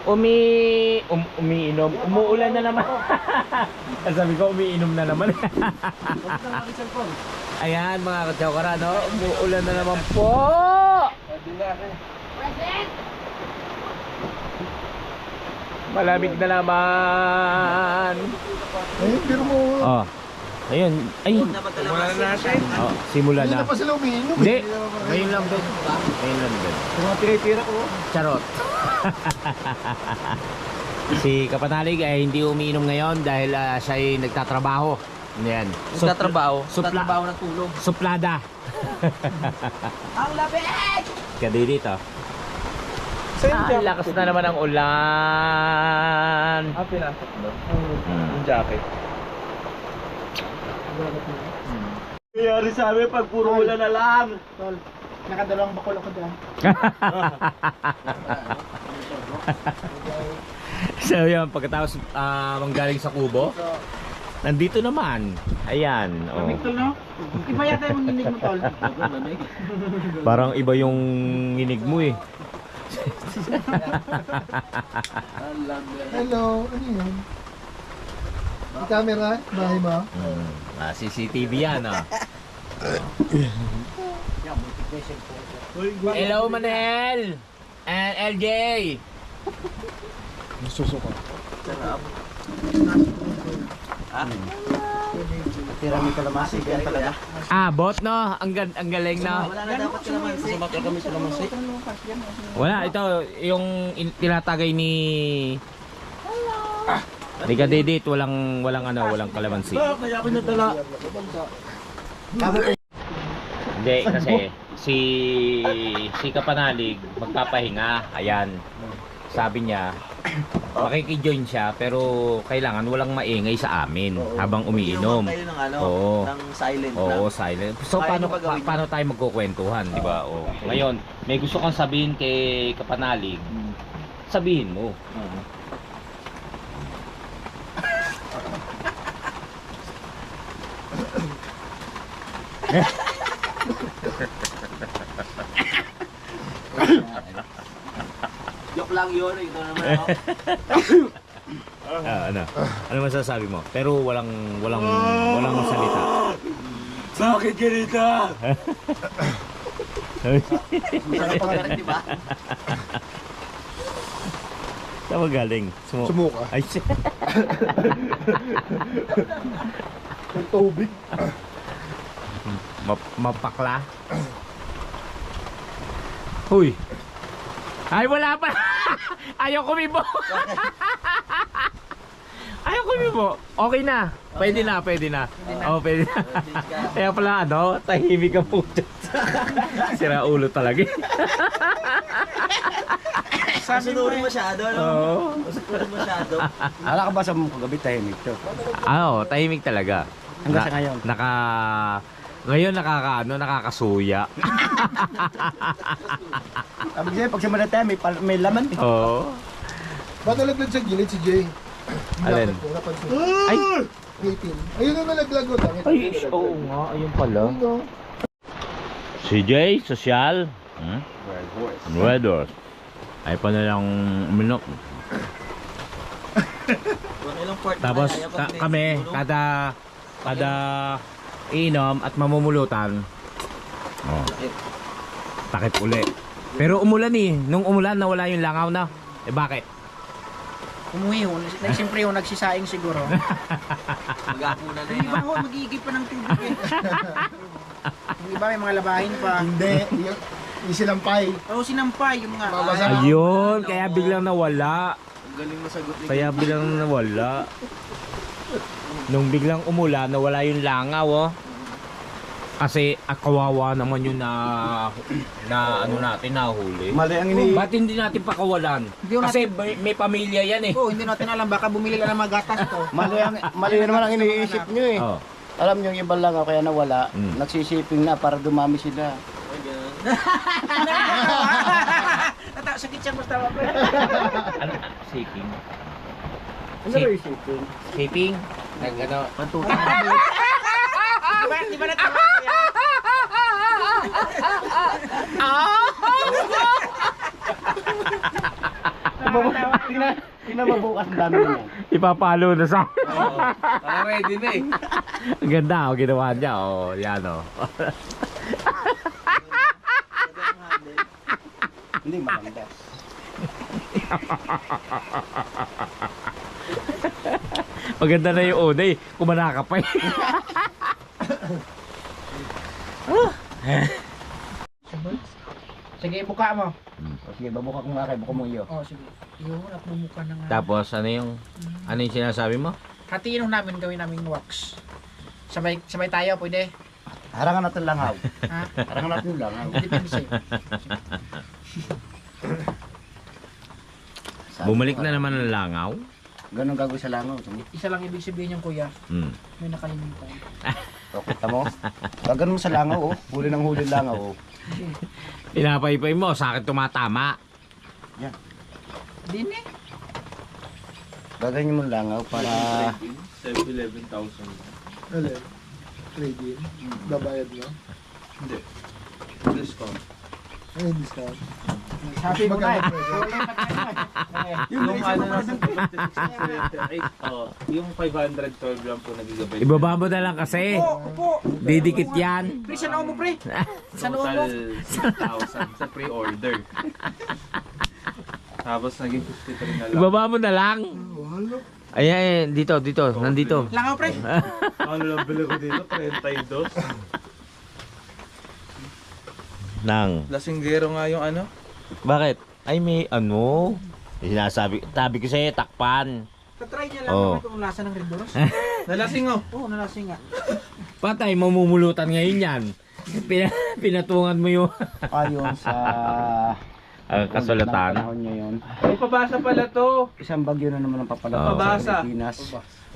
umiinom. Umuulan na naman. Sabi ko, umiinom na naman. Ayan mga katsokara, no? Umuulan na naman po. Malamig na naman. Ayun, pero mo. Oh. Ayun. Ay. Wala na natin. Oh, simula Hindi na. na pa sila umiinom. Hindi. Ngayon lang din. Ngayon lang din. Mga tira-tira ko. Charot. Si Kapanalig ay hindi umiinom ngayon dahil siya ay nagtatrabaho. Yan. Nagtatrabaho ng tulong. Suplada. Ang labig! Kaya dito. Ang lakas na naman ang ulan. Pinasok doon. Yung jacket. Kayari sa amin pag puro ulan na lang. Tol, nakadalawang bakol ako dyan. So yun, pagkatapos manggaling sa kubo, nandito naman. Ayan. Oh. Tol, no? Iba yata yung nginig mo, Tol. Parang iba yung nginig mo eh. Hello, ano yun? May camera? Bahay mo? CCTV yan ah. Hello Manel and LJ. Susuko. Tirami kalamasi, yan talaga. Bot no? Ang galing no? Wala na dapat kalamansi. Sumakal kami sa kalamansi. Wala, ito yung tinatagay ni Kadidit, walang kalamansi. Kaya ako nadala. Hindi kasi si Kapanalig magpapahinga. Ayan. Sabi niya makikijoin siya pero kailangan walang maingay sa amin habang umiinom. Tayo ng ano, Oo. ng silent lang. Oo, silent. So Kaya paano niyo ba gawin paano tayo magkukwentuhan, di ba? Oh. Ngayon, may gusto kang sabihin kay Kapanalig. Sabihin mo. Joke lang yun, ito naman ako. Ano? Ano masasabi mo? Pero walang salita. Bakit ganito? Masarap pa rin, di ba? Saan ba galing? Sumuka. Ay, Ang tubig. mapakla. Huy. Ay, wala pa. Ayaw kumibo. Ayaw kumibo. Okay na. Pwede na. Oo, pwede na. Kaya pala tahimik ka po. Sira ulo talaga. Masunurin masyado, no? Oo. Masunurin masyado. Ala ka ba sa mong kagabi tahimik to? Tahimik talaga. Hanggang sa ngayon? Ngayon nakakasuya. Sabi siya, pag siya tayo, may laman eh. Oo. Ba't nalaglag sa gilid si Jay? Alin? Napansin. Ay, Ngipin. Ayun na nalaglag o. oo nga, ayun pala. Ayun, no? Si Jay, sosyal. Weathers. Ay pa na lang minok. Ilang port Tapos kami, kada inom at mamumulutan. Takip uli. Pero umulan eh. Nung umulan nawala yung langaw na. Bakit? Umuwi ho. Siyempre ho, nagsisaing siguro. Mag-apunan na Yung yun. iba ho, magigip pa ng tubig eh. Yung iba may mga labahin pa. Hindi. Yung sinampay. Oo, sinampay yung mga... Babasa. Ayun, kaya biglang nawala. Galing masagot ni Kaya biglang nawala. Nung biglang umulan, nawala yung langaw, oh. Kasi kawawa naman yun na natin nahuli. Mali ang ini... Ba't hindi natin pakawalan? Hindi ko Kasi may pamilya yan eh. Oo, hindi natin alam. Baka bumili lang ng mga gatas to. Mali naman ang iniisip nyo eh. Oh. Alam nyo yung iba lang kaya nawala, nagsisiping na para dumami sila. Sakit siya basta ako. Ano? Shaking? Ano ba yung siping? Shaking? Nag-ano? Pantutang. Di ba natawa kaya? Tawa-tawa Tingnan mo bukas ang dami na yan. Ipapalo na sa... Ready na eh. Ang ganda, ginawa niya. Yan Hindi maganda. Maganda na yung una kumana ka pa Sige, buka mo. Sige, babuka ko nga kay buka mo iyo. Oh, sige. Yun, at bumuka na nga. Tapos ano yung sinasabi mo? Hatiin nung namin gawin naming wax. Sabay tayo, pwede. Harangan natin langaw. Ha? Harangan natin langaw. Depende sa'yo. Bumalik na naman ang langaw. Ganun gagawin sa langaw. Isa lang ibig sabihin yung kuya. May nakalimutan. O, kita mo? Gagano mo sa langaw, oh. Huli ng huli langaw, oh. Pinapaypay mo, sa akin tumatama. Yan. Din eh. Gaganyan mo langaw para... 11,000. Alin? Trade-in? Babayad mo? Hindi. Discount. Ay, discount. Happy mo na eh. Yung ano na sa 76, yung 512 lang po nag-gigabyte. Ibaba mo na lang kasi. Upo. Didikit yan. Pre, sa noo mo, pre. Sa noo mo. Total 6,000 sa pre-order. Tapos naging 53 na lang. Ibaba mo na lang. Ayan, dito. Nandito. Langaw, pre. Ano lang bili ko dito? 32. Nang. Lasinggero nga yung ano? Bakit? Ay, may tabi ko sa'yo, takpan. Tatry niya lang naman kung lasa ng Red Doros. Nalasing oh. Oo, nalasing nga. Patay, mamumulutan ngayon yan. Pinatungan mo yung Ayon sa... kasulatan. Panahon ngayon. May pabasa pala to. Isang bagyo na naman ang papalapit Pabasa. sa Pilipinas.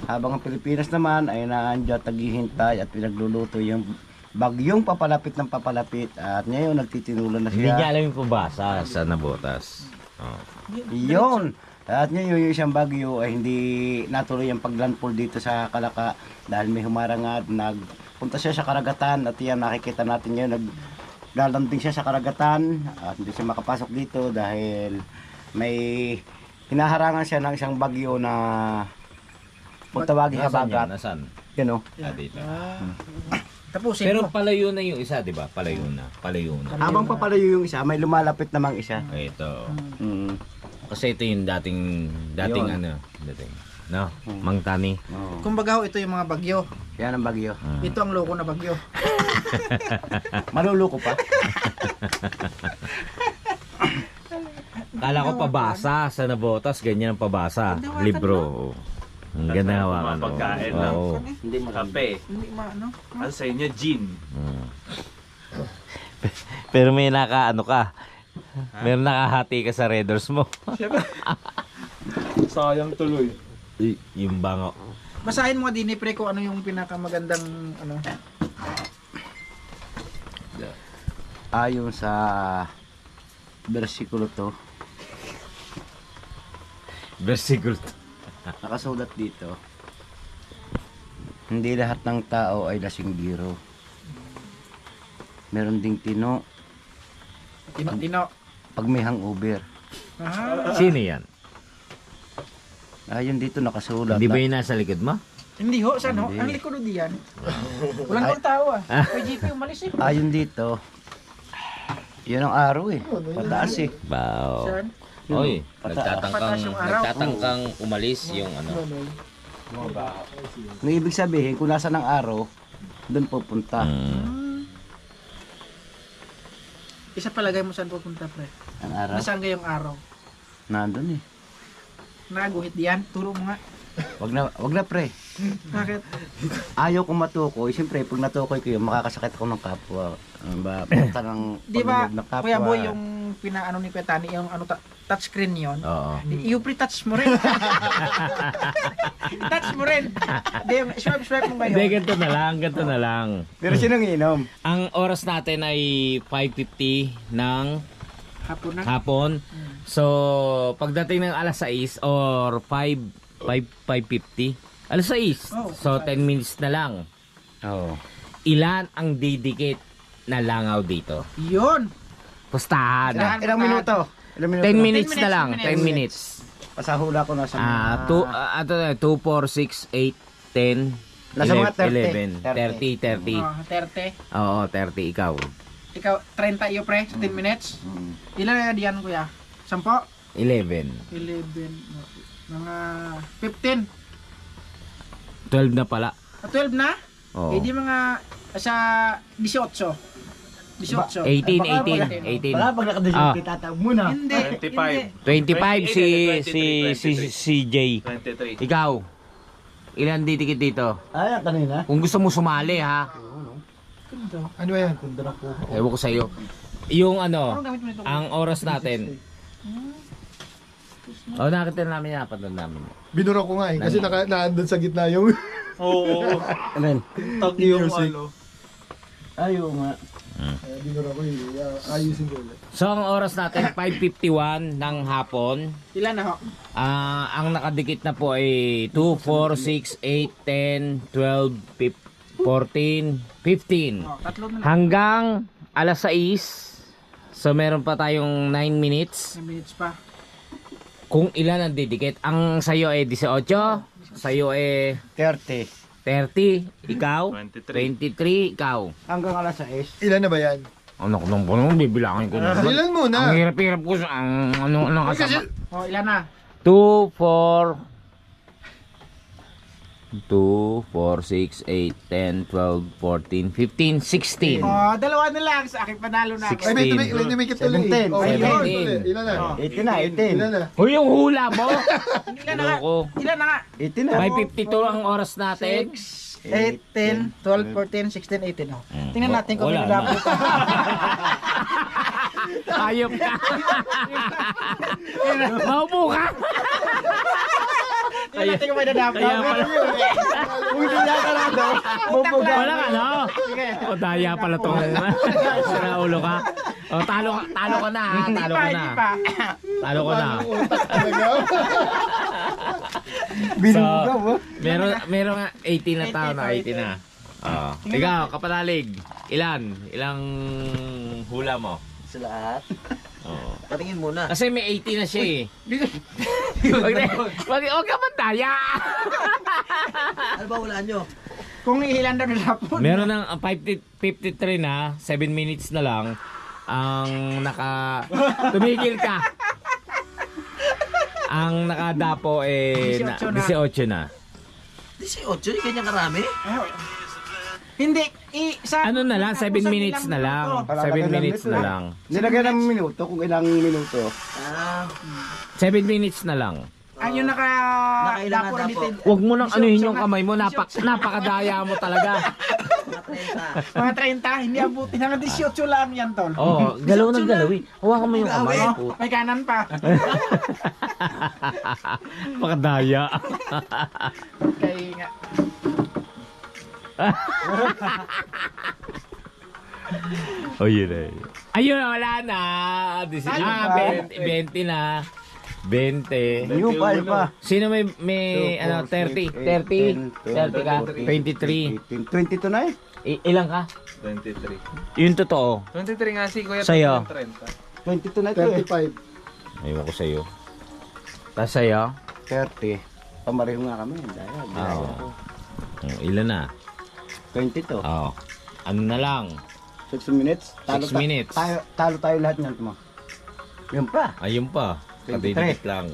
Habang ang Pilipinas naman ay naandyan taghihintay at pinagluluto yung bagyong papalapit ng papalapit at ngayon nagtitinulan na Hindi niya siya. alam yung pabasa sa nabotas. Iyon! At ngayon yung isang bagyo ay hindi natuloy ang paglandfall dito sa Kalaka dahil may humarangad, nagpunta siya sa karagatan at yan nakikita natin ngayon naglalanding siya sa karagatan at hindi siya makapasok dito dahil may hinaharangan siya ng isang bagyo na kung tawagin habagat. Nasaan? Yun o. Dito. Tapusin Pero mo. palayo na yung isa, di ba? Palayo na. Habang papalayo yung isa, may lumalapit namang isa. Ito. Mm. Kasi ito yung dating Yun. no? Mang Tani. Oo. Kumbaga ho, ito yung mga bagyo. Yan ang bagyo. Ito ang loko na bagyo. Maluluko pa. Kala ko pabasa sa nabotas, ganyan ang pabasa. Libro. Ang ganda hawakan. Mga pagkain lang. Oo. Hindi Kape. Hindi maano. Ano sa inyo? Gin. Pero may ka. Meron nakahati ka sa Red Doors mo. Sayang tuloy. Yung bango. Basahin mo nga din pre kung ano yung pinakamagandang ano. Ayon sa bersikulo to, Versikulo. nakasulat dito, hindi lahat ng tao ay lasinggiro. Meron ding tino Tino. pag may hangover. Sino yan? Ayon dito nakasulat. Hindi ba yung nasa likod mo? Hindi ho, saan ho? Hindi. Ang likod ho diyan. Walang kang tao ah. May GP umalis eh. Ayon dito, yun ang araw eh. Pataas eh. Wow. Saan? Oy, Pataas yung araw. nagtatangkang umalis yung ano. Ang ibig sabihin, kung nasa ng araw, doon pupunta. Isa palagay mo saan pupunta pre. Ang araw, Nasaan kayong araw? nandun eh. Nakaguhit diyan. Turo mo nga. Wag na pre. Bakit? Ayaw kong matukoy. Siyempre, pag natukoy ko yun, makakasakit ako ng kapwa. Punta ng Di ba, pagbinog ng kapwa. Kuya Boy, yung pinaano ni Kuya Tani, yung ano, touchscreen yon. Oo. Yung pre-touch mo rin. Touch mo rin. Di, swipe mo Hindi, ngayon. ganito na lang. Pero sinong inom? Ang oras natin ay 5:50 ng Hapon na. hapon. So, pagdating ng alas 6 or 5:50, alas 6. Oh, So, 10 minutes na lang. Oo. Ilan ang didikit na langaw dito? Yun. Pustahan. Saan? Ilang minuto? Ilang minuto? 10 minutes na 10 lang. minutes. 10 minutes. Pasahula ko na sa mga... 2, 4, 6, 8, 10, Nasa mga 11, 30. 30. Oh, 30. Oo, 30 ikaw. Ikaw, 30 iyo pre, 10 minutes. Mm. Ilan na diyan kuya? 10? 11. 11. Mga 15. 12 na pala. 12 na? Oo. Eh di mga sa 18. 18. 18. Wala pag nakadesyon, Ah. kitatawag muna. Hindi. 25. 25 si Jay. 23. Ikaw. Ilan didikit dito? Ay, kanina. Kung gusto mo sumali ha. Ano yan? Ewan ko sa iyo. Yung ano, Anong gamit mo nito? ang oras natin. Oh, nakita namin yan, panood namin. Binura ko nga eh. Kasi naandun sa gitna yung Oo. Amen. Tag yung Music. ano. Ayaw nga. binura ko yun. Ayusin ko ulit. So ang oras natin 5:51 ng hapon. Ilan na ho? Ang nakadikit na po ay 2, 4, 6, 8, 10, 12, 14, 15. Oh, tatlo na lang. Hanggang alas 6. So meron pa tayong 9 minutes. 10 minutes pa. Kung ilan ang didikit. Ang sayo ay 18. Sayo ay 30. 30. Ikaw? 23. 23. Ikaw? Hanggang alas 6. Ilan na ba yan? Ano ko nung bibilangin ko na. Ilan muna? Ang hirap-hirap ko sa ano kasama. Oh, ilan na? 2, 4, 2, 4, 6, 8, 10, 12, 14, 15, 16. Oh, dalawa na lang. Sa akin panalo na ako. Ay, may tumikit ulit. 17. Oh, ilan? 17. Ilan na? 18 na, Ilan 18. na? Hoy, yung hula mo! Ilan na nga? Loko. Ilan na nga? 18 na. 5:52 ang oras natin. 8, 10, 12, 14, 16, 18. Oh. Tingnan natin kung Wala may na. dapat. Ayop ka! Maupo ka! Tingnan natin kung may dapat. Kaya pala. Kung hindi niya ka na daw, bubuga. Wala ka, no? O, daya pala to. Sira ulo ka. O, talo ka na, ha? Talo ka na. Hindi pa. Talo ka na. Utak talaga. Binugaw, oh. Meron nga 18 na tao na, 18 na. Oh. Ikaw, kapanalig. Ilang hula mo? Sa lahat. Oh. Patingin muna. Kasi may 18 na siya eh. Huwag ka mandaya. Ano ba wala nyo? Kung ilan daw na dapat. Meron ng 53 na, 7 minutes na lang. Ang tumigil ka. Ang nakadapo eh 18 na. 18? Ganyan karami? Hindi. Sa, Ano na lang, 7 minutes na lang. 7 minutes na lang. Nilagyan ng minuto kung ilang minuto. 7 minutes na lang. Ayun dapo related. Huwag mo nang anuhin yung kamay mo, napakadaya mo talaga. Mga 30, hindi abutin. Hanggang 18 lang yan, tol. Oh, galaw ng galawi. Hawakan mo yung kamay. Oh, may kanan pa. Pakadaya. Kaya nga. Oh, yun eh. Ayun, wala na. 20 na. 20. New file pa. Sino may 30? 30? 30 ka? 23. 22 na eh. Ilang ka? 23. Yung totoo. 23 nga si Kuya. Sa'yo? 30. 22 na ito eh. 35. Ayun ko sa'yo. Tapos sa'yo? 30. Pamareho nga kami. Dahil. Oo. Ilan na? 22. Oo. Ano na lang? 6 minutes. 6 minutes. Talo tayo lahat niyan. Tuma. Yun pa. Ayun pa. 23. Kadidikit lang.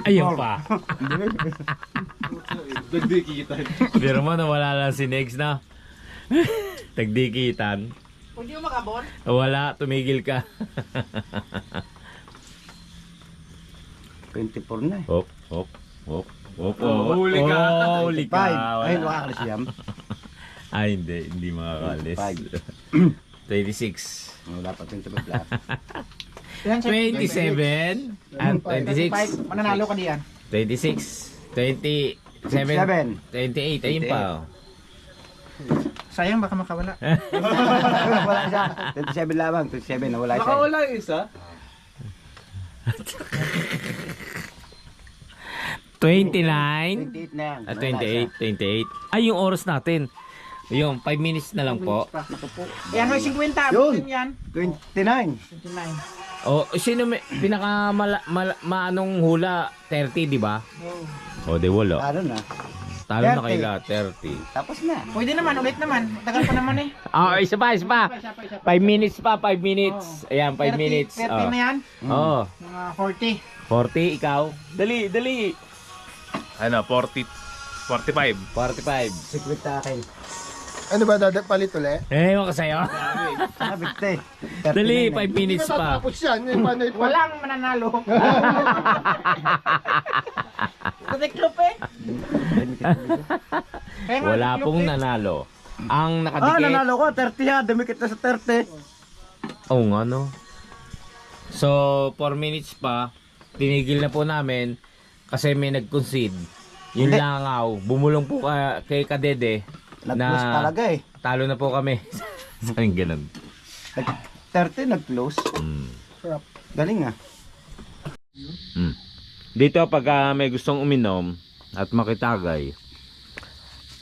Ayun pa. Nagdikitan. Pero mo nawala lang si Nex na. Tagdikitan. Hindi mo makabon? Wala, tumigil ka. 24 na eh. Hop, hop, hop, hop. Huli ka. Oh, huli ka. 5. Ayun, Wala. makakalis yan. Ay, hindi makakalis. 26. Wala pa 25 lahat. 27 at 26. Mananalo ka diyan. 26. 27. 28. Ayun pa. Sayang baka makawala. Wala siya. 27 lamang. 27 na wala siya. Nakawala yung isa. 29. 28 na yan. At 28. Ay, yung oras natin. Yung 5 minutes na lang po. Yan, may 50. Yun. Abutin yan. 29. 29. O, sino may pinaka maanong hula? 30, di ba? O, di wala. Talo na. Talo na 30. kaila, 30. Tapos na. Pwede naman, ulit naman. Tagal pa naman eh. Ah, isa pa, isa pa. 5 minutes pa, 5 minutes. Ayan, 5 minutes. 30 Oh. na yan. Oo. Mga 40. 40, ikaw. Dali, dali. Ano, 45. 45. Secret sa akin. Ano ba, palit ulit? Eh, ewan ko sa'yo. Sabi ko eh. Dali, 5 Hindi minutes pa. matatapos yan. Paano yung Walang mananalo. Tatiklop eh. Kaya nga, Wala tiklop pong eh. nanalo. Ang Ah, nakadikit. nanalo ko. 30 ha. Dumikit na sa 30. Oo nga, no. So, 4 minutes pa. Tinigil na po namin kasi may nag-concede. Yung Hindi. langaw, bumulong po kay Kadede Nag-close na talaga eh. talo na po kami. Saan ganun? 30 nag-close. Mm. Galing ah. Mm. Dito pag may gustong uminom at makitagay,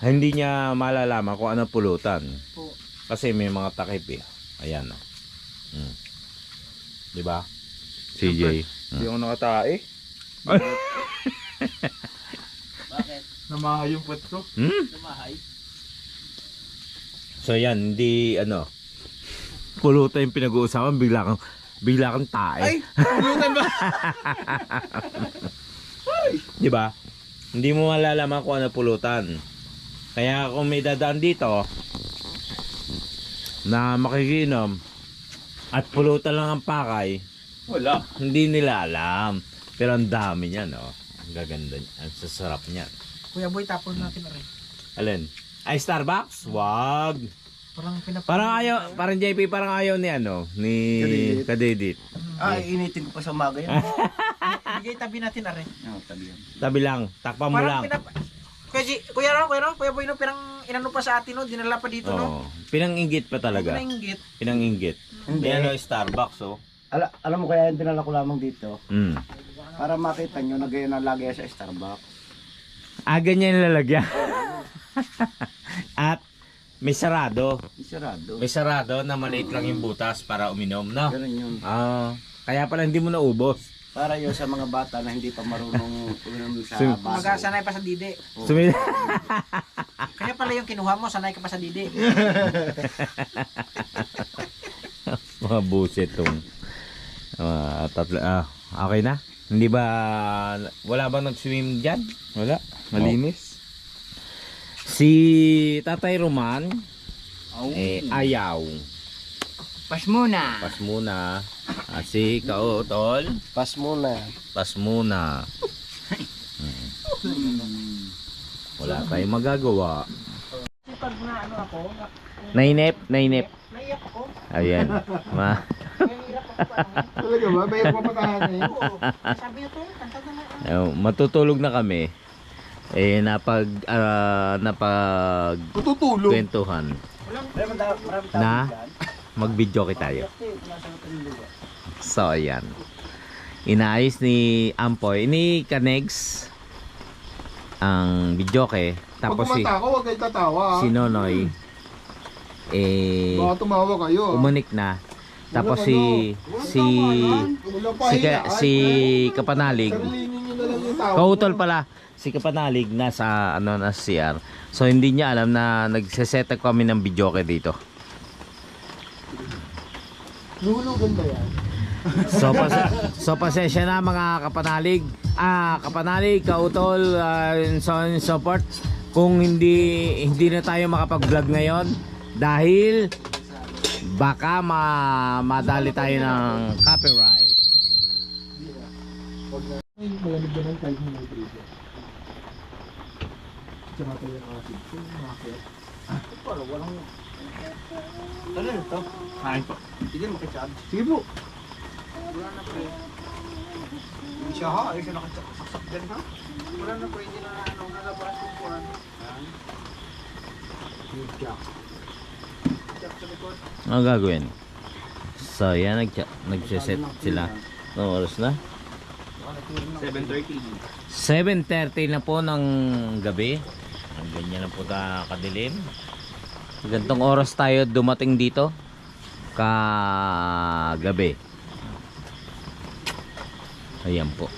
hindi niya malalaman kung ano pulutan. Kasi may mga takip eh. Ayan o. Mm. Diba? CJ. Hindi ako nakatae. Namahay yung puwet ko. Hmm? So yan, hindi ano. Pulutan yung pinag-uusapan, bigla kang tae. Ay! Pulutan ba? Di ba? Hindi mo malalaman kung ano pulutan. Kaya kung may dadaan dito na makikinom at pulutan lang ang pakay, Wala. hindi nila alam. Pero ang dami niyan, oh. Ang gaganda niyan. Ang sasarap niyan. Kuya Boy, tapos natin na rin. Alin? Ay, Starbucks? Wag. Parang Parang JP, parang ayaw ni ano, ni Kadedit. Ah, initin ko pa sa umaga yan. Bigay tabi natin na rin. Oo, tabi yan. Tabi lang, takpan mo lang. Kuya Boy, no, pirang inano pa sa atin, no? Dinala pa dito, no? Oo. Pinang-inggit pa talaga. Pinainggit. Pinang-inggit. Hindi. Yan o, Starbucks, oh. Alam mo kaya dinala ko lamang dito Mm. para makita nyo na ganyan ang lagay sa Starbucks. Ganyan yung lalagyan. At may sarado. Sarado. May sarado na maliit lang yung butas para uminom, no? Ganun yun. Kaya pala hindi mo naubos. Para yun sa mga bata na hindi pa marunong uminom sa Sim- baso. Magasanay pa sa didi. Sumi- Kaya pala yung kinuha mo, sanay ka pa sa didi. Mga buset tong. Okay na? Hindi ba, wala ba nag-swim dyan? Wala. Malinis. Si Tatay Roman, ayaw. Pas muna. Pas muna. Si Kautol, Pas muna. pas muna. Wala tayong magagawa. Pag na ano ako, Nainip. naiyak ako. Ayan. Nahihirap ako pa. Talaga ba? May papatahan na yun. Sabi niyo to, kanta na nga. Matutulog na kami. Napag Tutulog. kwentuhan na mag-video tayo. So ayan. Inaayos ni Ampoy, ni Kanegs ang videoke. Pag Tapos si kumanta ako, huwag kayo tatawa. si Nonoy Baka tumawa kayo. umunik na. Tapos si Kapanalig, Sarilinin nyo na lang yung tao. Kautol pala, si Kapanalig nasa na CR. So hindi niya alam na nagse-set up kami ng videoke dito. Luhulugan ba yan? So pasensya na mga kapanalig. Kapanalig, Kautol, and so on and so forth. Kung hindi na tayo makapag-vlog ngayon dahil baka madali tayo ng copyright. Ay, malamig naman kahit hindi may trigger. Tsaka tayo yung acid. Bakit? Ano ito? Kain po. Hindi makicharge. Sige po. Hindi siya ha. Ay siya nakasaksak dyan ha. Wala na pwede na ano, nalabas yung kuwan. Ano gagawin? So yan, nagsiset sila. Anong oras na? 7:30. 7:30 na po ng gabi. Ang ganyan na po kadilim. Gantong oras tayo dumating dito kagabi. Ayan po.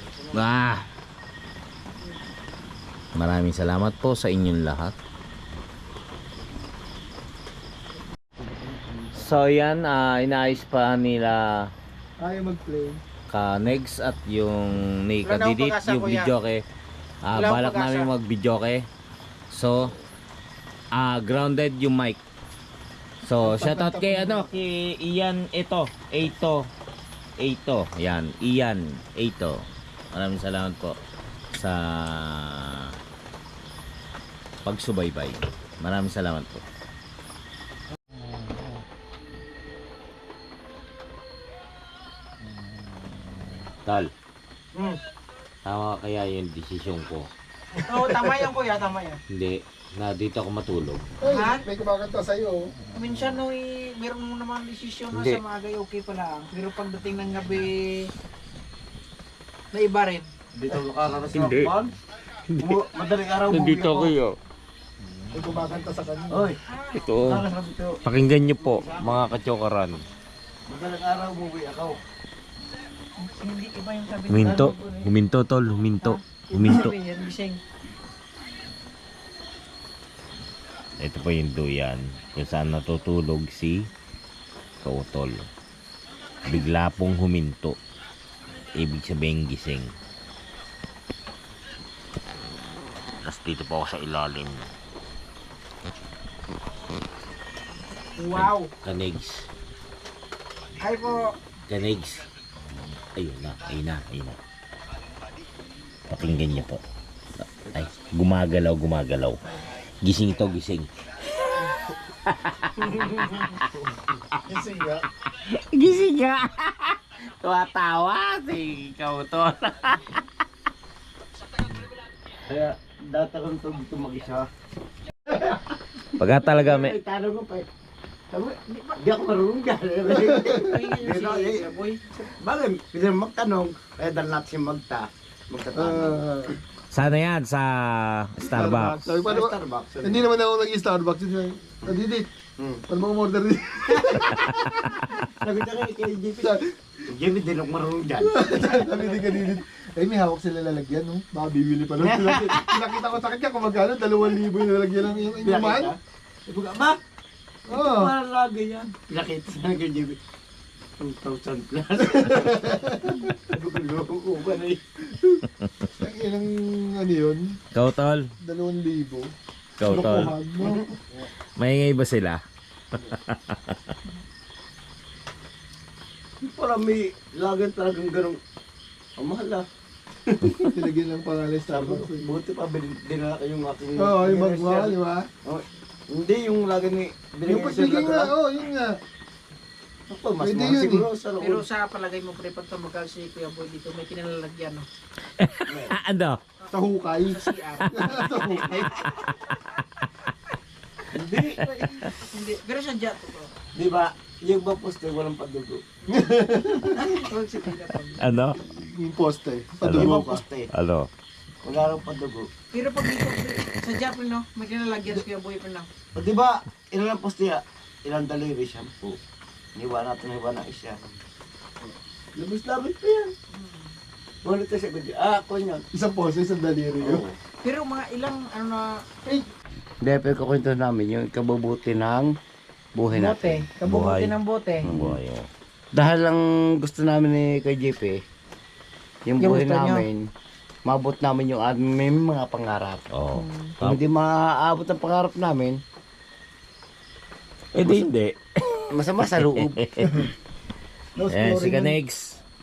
Maraming salamat po sa inyong lahat. So yan, inaayos pa nila Ayaw mag-play. Next at yung ni Wala na akong Kadidit, pag-asa, yung kuya. videoke. Wala akong Balak pag-asa. namin mag-videoke. So, grounded yung mic. So, shoutout kay kay Ian Eito. Yan, Ian Eito. Maraming salamat po sa pagsubaybay. Maraming salamat po. Tal, tama kaya yung desisyon ko? Oo, tama yan kuya, tama yan. Hindi, na dito ako matulog. Ay, Ha? may kumakanta sa'yo. Minsan no, meron mo naman desisyon na Hindi. sa maaga, okay pala. Pero pagdating ng gabi, na iba rin. Dito makakaras ng Hindi. pan. Madaling araw Nandito ako yun. May kumakanta sa kanya. Oy, Ito. karas na dito. Pakinggan nyo po, mga katsokaran. Madaling araw umuwi ako. Hindi iba yung sabi. Huminto tol, huminto. Sabi yan, gising. Ito po yung duyan kung saan natutulog si Kautol. Bigla pong huminto. Ibig sabihin gising. Tapos dito po ako sa ilalim. Wow! Kanigs. Hi po! Kanigs. Ayun na. Pakinggan niyo po. Ay, gumagalaw. Gising ito, gising. Kasi nga. Gising nga. Tuwatawa si Kautol. Kaya data ko dito mag-isa. Pagka talaga may... Tanong ko pa eh. Sabi, di ako marunong dyan. Pakinggan niyo si boy. Bakit? Kasi magtanong, kaya dahil natin magtatanong. Sana yan sa Starbucks. Sabi, paano ba? Starbucks. Hindi naman ako nag-Starbucks. Nadidit. Paano mo umorder din? Sabi ka rin kay JP. JP, di lang marunong dyan. Sabi din kanilid. Eh, may hawak sila lalagyan, no? Baka bibili pa nun. Nakita ko sa kanya kung magkano, 2,000 yung lalagyan ng inuman. Sabi ko, ba? Ito Oo. parang lagi yan. Nakita sa kay JP. 2,000 plus. Sabi ko, loko ka na eh. Ang ilang, ano yun? Kautol. 2,000. Kautol. Lokohan mo. Maingay ba sila? Parang may lagi talagang ganun. Ang mahal ah. Nilagyan ng pangalan Sabi ko, Starbucks. buti pa dinala ko yung aking... Oo, yung magmahal, di ba? Oh, hindi yung lagi ni... Yung pasiging nga, oo, yun nga. Ako, mas Pwede mahal yun siguro sa Pero loob. sa palagay mo pre, pag tumagal si Kuya Boy dito, may kinalalagyan no? Ano? Sa hukay. CR. Sa hukay. Hindi, pero sa jet to. Di ba? Yung ba poste walang padugo? Huwag si Kuya Boy. Ano? Yung poste. Yung Padugo ba ka. poste? Ano? Wala rin padugo. Pero pag dito, sa jet no, may kinalalagyan si Kuya Boy pa no? O di ba? Ilan ang poste ya? Ilang daliri shampoo? Niwa natin na isya. Labis-labis pa yan. Ngunit kasi gudi. Ako yun. Isang poste, isang daliri yun. Oo. Pero mga ilang ano na, Hindi, pero kukwento namin yung ikabubuti ng buhay natin. bote, kabubuti ng bote. Ang buhay mo. Dahil lang gusto namin ni kay JP, yung Yung buhay gusto nyo? namin, mabot namin yung aming mga pangarap. Oo. Kung hindi maaabot ang pangarap namin, Hindi. masama sa loob. No, Eh, si flooring yan. Kanex.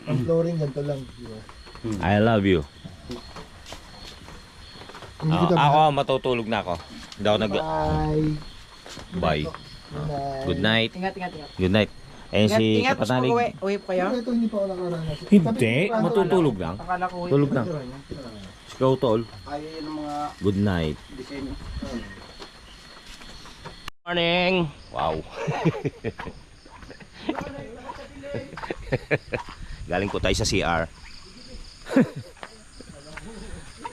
Ang flooring, ganito lang. Di ba? I love you. Hindi kita Ako, matutulog na ako. Hindi ako nag... Bye. Bye. Good night. Ingat. Good night. Ayun si Ingat po Kapatanig. uwi pa kayo. Ito hindi pa ako nakaranas. Hindi, matutulog lang. Akala ko uwi. Tulog lang. Si Kautol. Ayaw yun ng mga Good night. disenyo. Morning! Wow! Galing po tayo sa CR.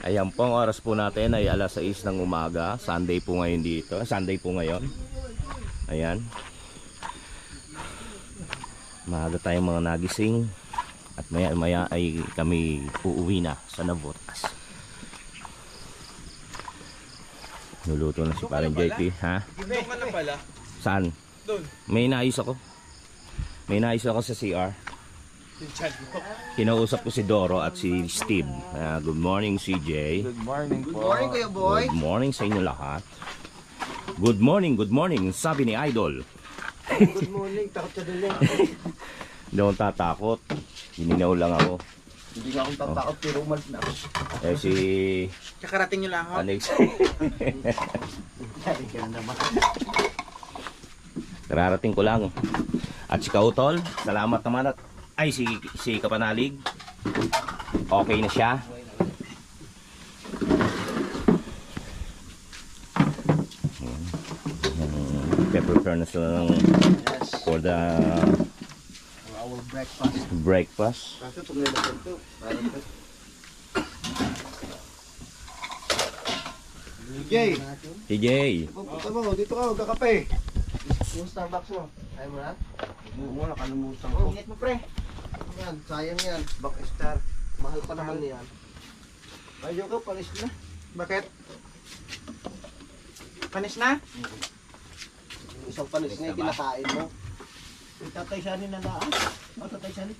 Ayan po, ang oras po natin ay alas 6 ng umaga. Sunday po ngayon dito. Sunday po ngayon. Ayan. Maaga tayong mga nagising. At maya maya ay kami uuwi na sa Navotas. Luluto na si parang JP, ha? Doon ka na pala. Saan? Doon. May naayos ako. May naayos ako sa CR. Yung chat mo. Kinausap ko si Doro at si Steve. Good morning, CJ. Good morning po. Good morning, Kuya Boy. Good morning sa inyo lahat. Good morning, sabi ni Idol. Good morning, takot ka din eh. Hindi akong tatakot. Hininaw lang ako. Hindi nga akong tatakot, pero umalis na ako. Eh si Kakarating nyo lang ako. Alex. Sabi ka na naman. Kararating ko lang. At si Kautol, salamat naman at ay si Kapanalig. Okay na siya. Prepare na sila ng for the Our breakfast. breakfast. Kaso pag nilagyan ito, parang ito. Jay, CJ, pupunta mo, dito ka, magkakape. Yung Starbucks mo, ayaw mo na? Oo, nakalimutan ko. Ingat mo, pre. Yan, sayang yan. Backstar. Mahal pa naman yan. Ayaw ka, palis na. Bakit? Panis na? Isang palis nga yung kinakain mo. Yung tatay siya ni nandaan. O, tatay siya ni.